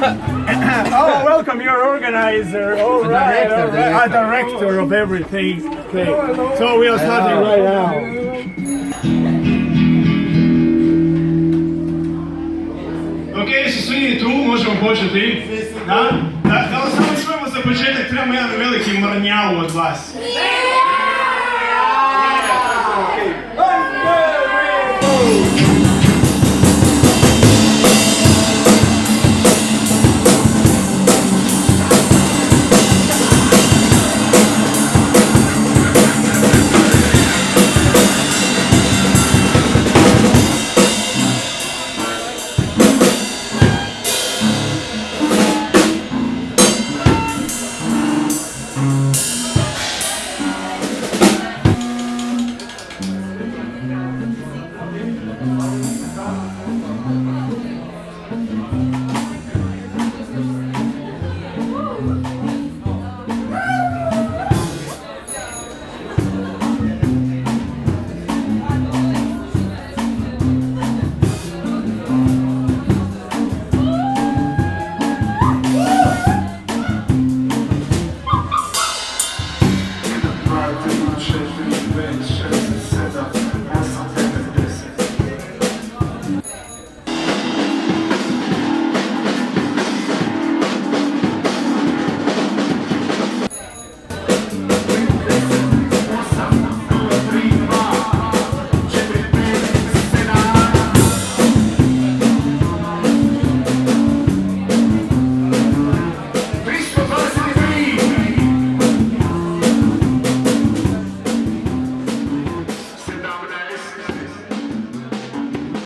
Oh, welcome, you're organizer. All right, all right. A director of everything. Okay. So we are starting right now. Окей, що сьогодні тут можемо почати. Да? Так, але саме чуємо за початок, треба jedan veliki mrnjav od vas.